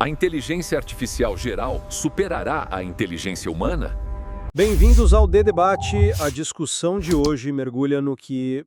A inteligência artificial geral superará a inteligência humana? Bem-vindos ao D-Debate. A discussão de hoje mergulha no que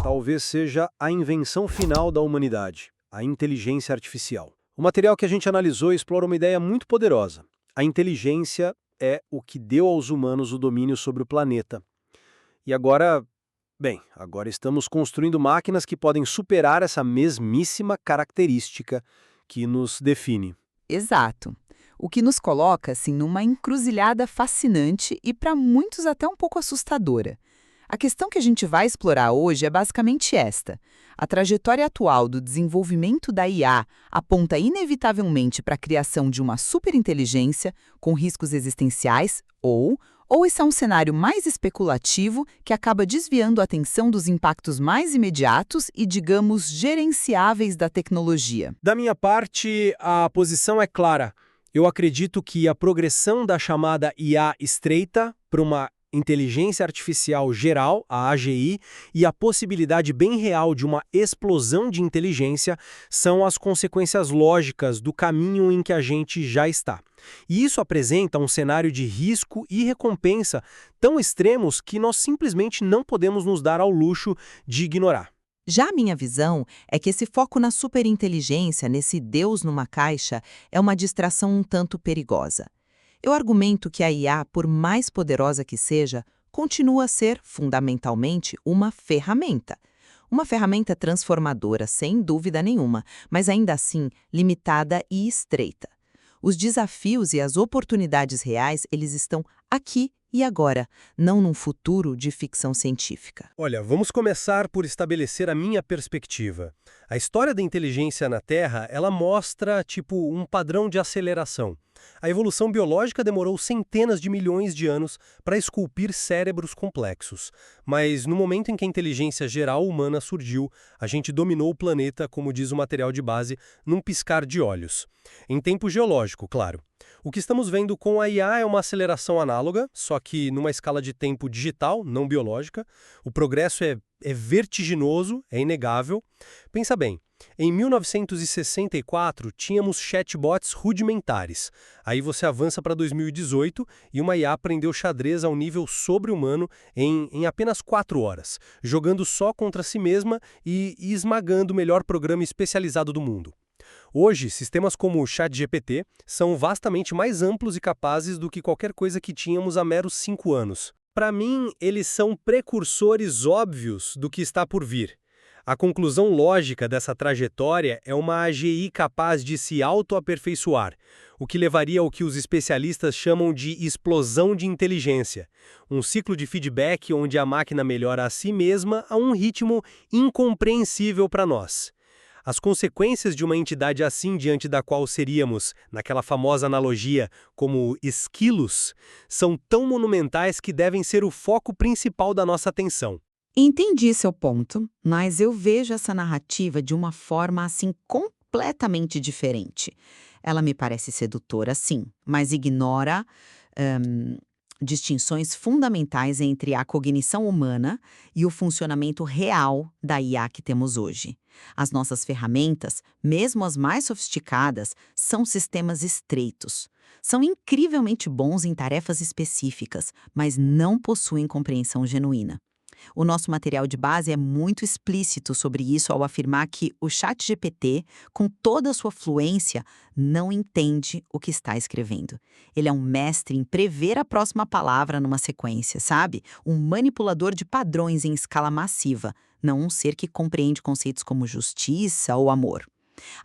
talvez seja a invenção final da humanidade, a inteligência artificial. O material que a gente analisou explora uma ideia muito poderosa. A inteligência é o que deu aos humanos o domínio sobre o planeta. E agora estamos construindo máquinas que podem superar essa mesmíssima característica que nos define. Exato. O que nos coloca, assim, numa encruzilhada fascinante e, para muitos, até um pouco assustadora. A questão que a gente vai explorar hoje é basicamente esta. A trajetória atual do desenvolvimento da IA aponta inevitavelmente para a criação de uma superinteligência com riscos existenciais ou esse é um cenário mais especulativo que acaba desviando a atenção dos impactos mais imediatos e, digamos, gerenciáveis da tecnologia. Da minha parte, a posição é clara. Eu acredito que a progressão da chamada IA estreita para uma inteligência artificial geral, a AGI, e a possibilidade bem real de uma explosão de inteligência são as consequências lógicas do caminho em que a gente já está. E isso apresenta um cenário de risco e recompensa tão extremos que nós simplesmente não podemos nos dar ao luxo de ignorar. Já a minha visão é que esse foco na superinteligência, nesse Deus numa caixa, é uma distração um tanto perigosa. Eu argumento que a IA, por mais poderosa que seja, continua a ser, fundamentalmente, uma ferramenta. Uma ferramenta transformadora, sem dúvida nenhuma, mas ainda assim limitada e estreita. Os desafios e as oportunidades reais, eles estão aqui e agora, não num futuro de ficção científica. Olha, vamos começar por estabelecer a minha perspectiva. A história da inteligência na Terra, ela mostra, um padrão de aceleração. A evolução biológica demorou centenas de milhões de anos para esculpir cérebros complexos. Mas no momento em que a inteligência geral humana surgiu, a gente dominou o planeta, como diz o material de base, num piscar de olhos. Em tempo geológico, claro. O que estamos vendo com a IA é uma aceleração análoga, só que numa escala de tempo digital, não biológica. O progresso é vertiginoso, é inegável. Pensa bem, em 1964 tínhamos chatbots rudimentares. Aí você avança para 2018 e uma IA aprendeu xadrez ao nível sobre-humano em apenas 4 horas, jogando só contra si mesma e esmagando o melhor programa especializado do mundo. Hoje, sistemas como o ChatGPT são vastamente mais amplos e capazes do que qualquer coisa que tínhamos há meros 5 anos. Para mim, eles são precursores óbvios do que está por vir. A conclusão lógica dessa trajetória é uma AGI capaz de se autoaperfeiçoar, o que levaria ao que os especialistas chamam de explosão de inteligência, um ciclo de feedback onde a máquina melhora a si mesma a um ritmo incompreensível para nós. As consequências de uma entidade assim diante da qual seríamos, naquela famosa analogia, como esquilos, são tão monumentais que devem ser o foco principal da nossa atenção. Entendi seu ponto, mas eu vejo essa narrativa de uma forma, assim, completamente diferente. Ela me parece sedutora, sim, mas ignora distinções fundamentais entre a cognição humana e o funcionamento real da IA que temos hoje. As nossas ferramentas, mesmo as mais sofisticadas, são sistemas estreitos. São incrivelmente bons em tarefas específicas, mas não possuem compreensão genuína. O nosso material de base é muito explícito sobre isso ao afirmar que o ChatGPT, com toda a sua fluência, não entende o que está escrevendo. Ele é um mestre em prever a próxima palavra numa sequência, sabe? Um manipulador de padrões em escala massiva, não um ser que compreende conceitos como justiça ou amor.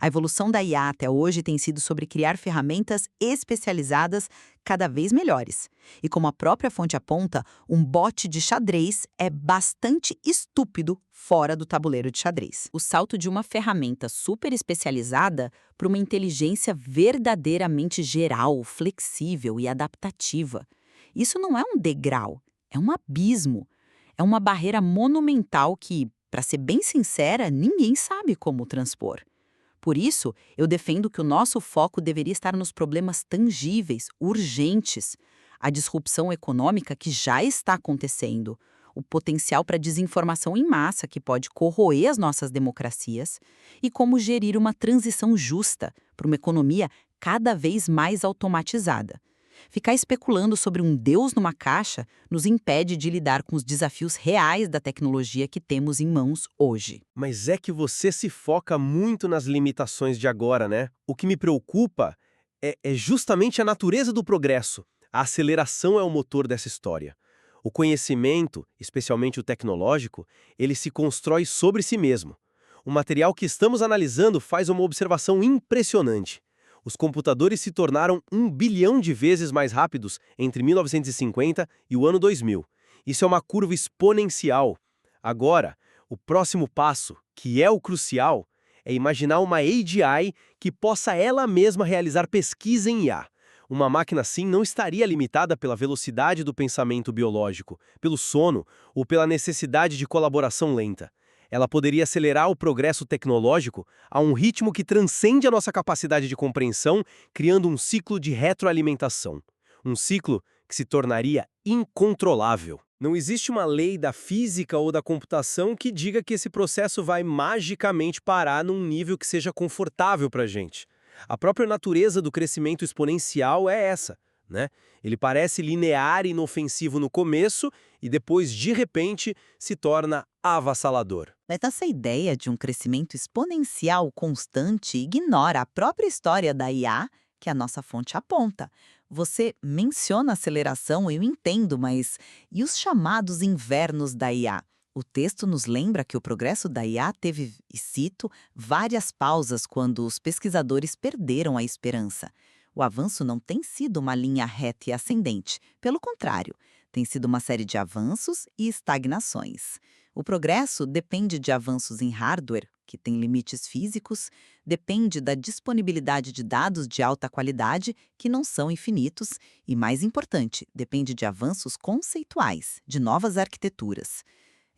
A evolução da IA até hoje tem sido sobre criar ferramentas especializadas cada vez melhores. E como a própria fonte aponta, um bot de xadrez é bastante estúpido fora do tabuleiro de xadrez. O salto de uma ferramenta super especializada para uma inteligência verdadeiramente geral, flexível e adaptativa. Isso não é um degrau, é um abismo. É uma barreira monumental que, para ser bem sincera, ninguém sabe como transpor. Por isso, eu defendo que o nosso foco deveria estar nos problemas tangíveis, urgentes, a disrupção econômica que já está acontecendo, o potencial para desinformação em massa que pode corroer as nossas democracias e como gerir uma transição justa para uma economia cada vez mais automatizada. Ficar especulando sobre um Deus numa caixa nos impede de lidar com os desafios reais da tecnologia que temos em mãos hoje. Mas é que você se foca muito nas limitações de agora, né? O que me preocupa é justamente a natureza do progresso. A aceleração é o motor dessa história. O conhecimento, especialmente o tecnológico, ele se constrói sobre si mesmo. O material que estamos analisando faz uma observação impressionante. Os computadores se tornaram 1 bilhão de vezes mais rápidos entre 1950 e o ano 2000. Isso é uma curva exponencial. Agora, o próximo passo, que é o crucial, é imaginar uma AGI que possa ela mesma realizar pesquisa em IA. Uma máquina assim não estaria limitada pela velocidade do pensamento biológico, pelo sono ou pela necessidade de colaboração lenta. Ela poderia acelerar o progresso tecnológico a um ritmo que transcende a nossa capacidade de compreensão, criando um ciclo de retroalimentação. Um ciclo que se tornaria incontrolável. Não existe uma lei da física ou da computação que diga que esse processo vai magicamente parar num nível que seja confortável para a gente. A própria natureza do crescimento exponencial é essa, né? Ele parece linear e inofensivo no começo e depois, de repente, se torna avassalador. Mas essa ideia de um crescimento exponencial constante ignora a própria história da IA que a nossa fonte aponta. Você menciona aceleração, eu entendo, mas e os chamados invernos da IA? O texto nos lembra que o progresso da IA teve, e cito, várias pausas quando os pesquisadores perderam a esperança. O avanço não tem sido uma linha reta e ascendente. Pelo contrário, tem sido uma série de avanços e estagnações. O progresso depende de avanços em hardware, que tem limites físicos, depende da disponibilidade de dados de alta qualidade, que não são infinitos, e, mais importante, depende de avanços conceituais, de novas arquiteturas.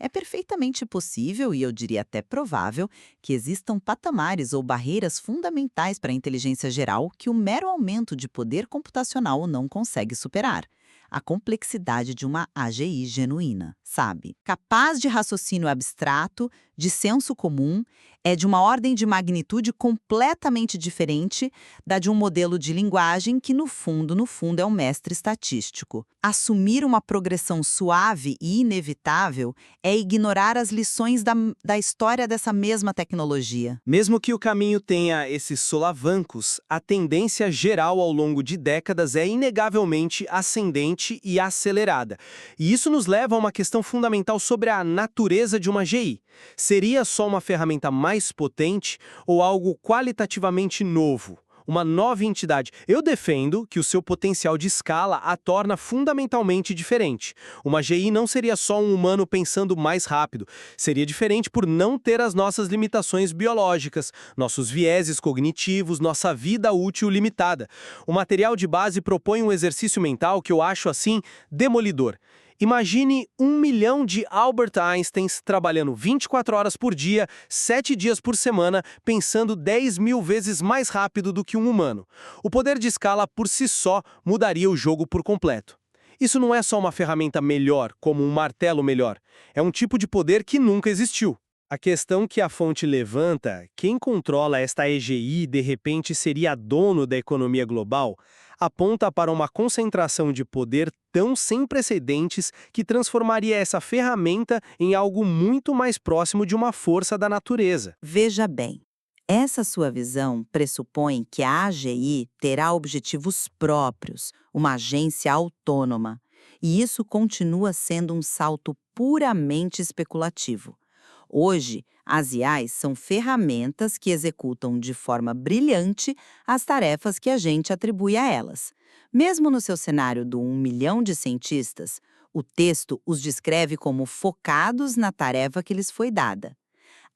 É perfeitamente possível, e eu diria até provável, que existam patamares ou barreiras fundamentais para a inteligência geral que o mero aumento de poder computacional não consegue superar. A complexidade de uma AGI genuína, sabe? Capaz de raciocínio abstrato, de senso comum, é de uma ordem de magnitude completamente diferente da de um modelo de linguagem que, no fundo, é um mestre estatístico. Assumir uma progressão suave e inevitável é ignorar as lições da história dessa mesma tecnologia. Mesmo que o caminho tenha esses solavancos, a tendência geral ao longo de décadas é inegavelmente ascendente e acelerada. E isso nos leva a uma questão fundamental sobre a natureza de uma GI. Seria só uma ferramenta mais potente ou algo qualitativamente novo? Uma nova entidade. Eu defendo que o seu potencial de escala a torna fundamentalmente diferente. Uma GI não seria só um humano pensando mais rápido. Seria diferente por não ter as nossas limitações biológicas, nossos vieses cognitivos, nossa vida útil limitada. O material de base propõe um exercício mental que eu acho, assim, demolidor. Imagine 1 milhão de Albert Einsteins trabalhando 24 horas por dia, 7 dias por semana, pensando 10.000 vezes mais rápido do que um humano. O poder de escala por si só mudaria o jogo por completo. Isso não é só uma ferramenta melhor, como um martelo melhor. É um tipo de poder que nunca existiu. A questão que a fonte levanta, quem controla esta EGI de repente seria dono da economia global, aponta para uma concentração de poder tão sem precedentes que transformaria essa ferramenta em algo muito mais próximo de uma força da natureza. Veja bem, essa sua visão pressupõe que a AGI terá objetivos próprios, uma agência autônoma, e isso continua sendo um salto puramente especulativo. Hoje, as IAs são ferramentas que executam de forma brilhante as tarefas que a gente atribui a elas. Mesmo no seu cenário do 1 milhão de cientistas, o texto os descreve como focados na tarefa que lhes foi dada.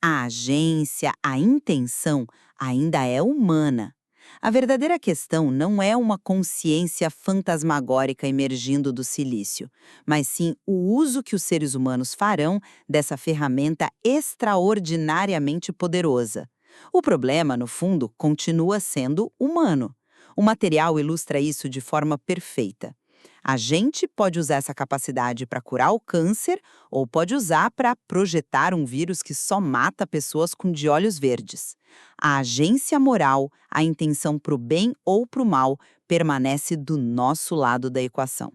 A agência, a intenção, ainda é humana. A verdadeira questão não é uma consciência fantasmagórica emergindo do silício, mas sim o uso que os seres humanos farão dessa ferramenta extraordinariamente poderosa. O problema, no fundo, continua sendo humano. O material ilustra isso de forma perfeita. A gente pode usar essa capacidade para curar o câncer ou pode usar para projetar um vírus que só mata pessoas com de olhos verdes. A agência moral, a intenção para o bem ou para o mal, permanece do nosso lado da equação.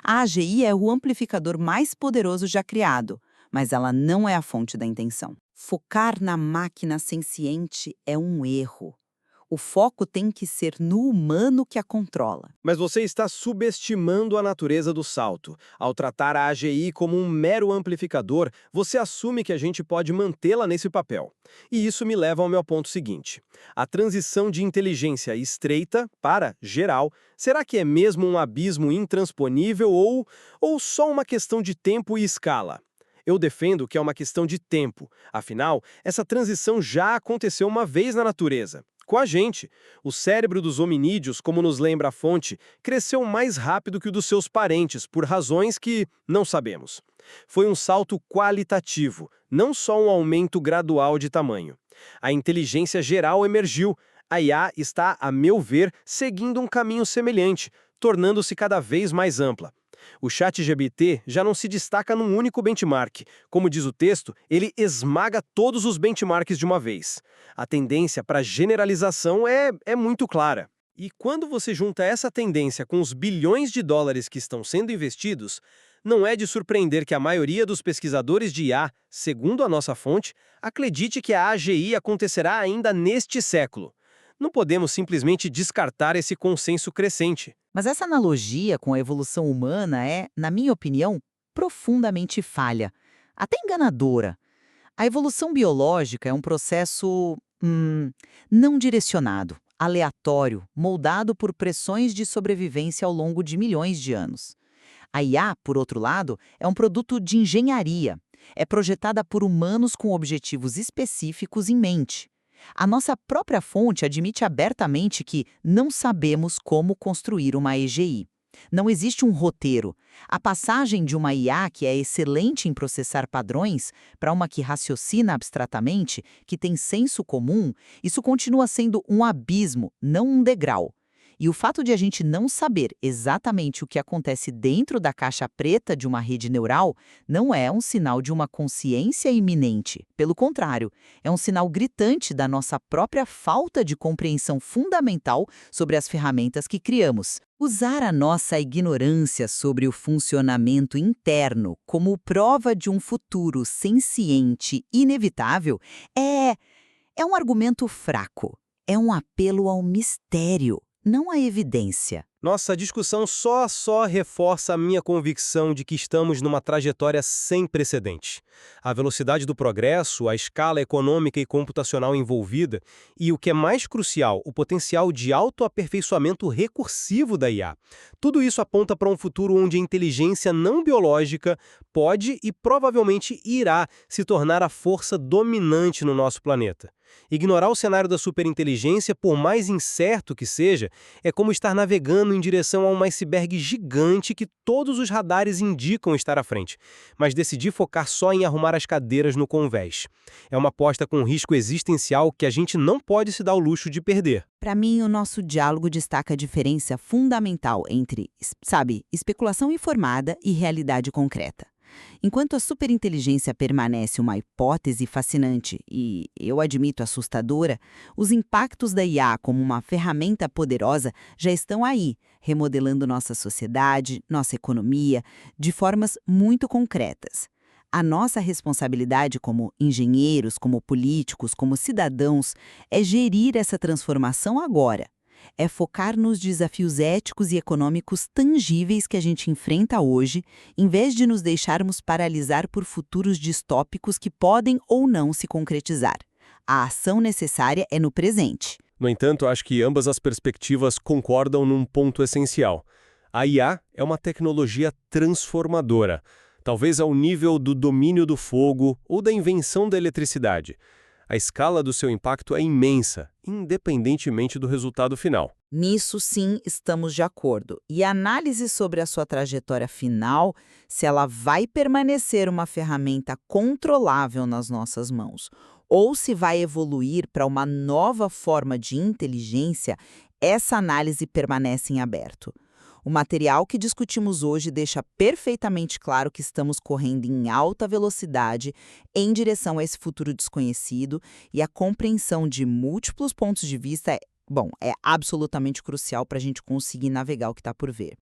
A AGI é o amplificador mais poderoso já criado, mas ela não é a fonte da intenção. Focar na máquina senciente é um erro. O foco tem que ser no humano que a controla. Mas você está subestimando a natureza do salto. Ao tratar a AGI como um mero amplificador, você assume que a gente pode mantê-la nesse papel. E isso me leva ao meu ponto seguinte. A transição de inteligência estreita para geral, será que é mesmo um abismo intransponível ou só uma questão de tempo e escala? Eu defendo que é uma questão de tempo. Afinal, essa transição já aconteceu uma vez na natureza. Com a gente, o cérebro dos hominídeos, como nos lembra a fonte, cresceu mais rápido que o dos seus parentes, por razões que não sabemos. Foi um salto qualitativo, não só um aumento gradual de tamanho. A inteligência geral emergiu. A IA está, a meu ver, seguindo um caminho semelhante, tornando-se cada vez mais ampla. O ChatGPT já não se destaca num único benchmark. Como diz o texto, ele esmaga todos os benchmarks de uma vez. A tendência para generalização é muito clara. E quando você junta essa tendência com os bilhões de dólares que estão sendo investidos, não é de surpreender que a maioria dos pesquisadores de IA, segundo a nossa fonte, acredite que a AGI acontecerá ainda neste século. Não podemos simplesmente descartar esse consenso crescente. Mas essa analogia com a evolução humana é, na minha opinião, profundamente falha, até enganadora. A evolução biológica é um processo não direcionado, aleatório, moldado por pressões de sobrevivência ao longo de milhões de anos. A IA, por outro lado, é um produto de engenharia. É projetada por humanos com objetivos específicos em mente. A nossa própria fonte admite abertamente que não sabemos como construir uma EGI. Não existe um roteiro. A passagem de uma IA que é excelente em processar padrões para uma que raciocina abstratamente, que tem senso comum, isso continua sendo um abismo, não um degrau. E o fato de a gente não saber exatamente o que acontece dentro da caixa preta de uma rede neural não é um sinal de uma consciência iminente. Pelo contrário, é um sinal gritante da nossa própria falta de compreensão fundamental sobre as ferramentas que criamos. Usar a nossa ignorância sobre o funcionamento interno como prova de um futuro senciente inevitável é um argumento fraco. É um apelo ao mistério, não à evidência. Nossa discussão só reforça a minha convicção de que estamos numa trajetória sem precedente. A velocidade do progresso, a escala econômica e computacional envolvida e, o que é mais crucial, o potencial de autoaperfeiçoamento recursivo da IA. Tudo isso aponta para um futuro onde a inteligência não biológica pode e provavelmente irá se tornar a força dominante no nosso planeta. Ignorar o cenário da superinteligência, por mais incerto que seja, é como estar navegando em direção a um iceberg gigante que todos os radares indicam estar à frente, mas decidir focar só em arrumar as cadeiras no convés. É uma aposta com risco existencial que a gente não pode se dar o luxo de perder. Para mim, o nosso diálogo destaca a diferença fundamental entre, especulação informada e realidade concreta. Enquanto a superinteligência permanece uma hipótese fascinante e, eu admito, assustadora, os impactos da IA como uma ferramenta poderosa já estão aí, remodelando nossa sociedade, nossa economia, de formas muito concretas. A nossa responsabilidade como engenheiros, como políticos, como cidadãos, é gerir essa transformação agora. É focar nos desafios éticos e econômicos tangíveis que a gente enfrenta hoje, em vez de nos deixarmos paralisar por futuros distópicos que podem ou não se concretizar. A ação necessária é no presente. No entanto, acho que ambas as perspectivas concordam num ponto essencial. A IA é uma tecnologia transformadora, talvez ao nível do domínio do fogo ou da invenção da eletricidade. A escala do seu impacto é imensa, independentemente do resultado final. Nisso, sim, estamos de acordo. E a análise sobre a sua trajetória final, se ela vai permanecer uma ferramenta controlável nas nossas mãos, ou se vai evoluir para uma nova forma de inteligência, essa análise permanece em aberto. O material que discutimos hoje deixa perfeitamente claro que estamos correndo em alta velocidade em direção a esse futuro desconhecido e a compreensão de múltiplos pontos de vista é absolutamente crucial para a gente conseguir navegar o que está por vir.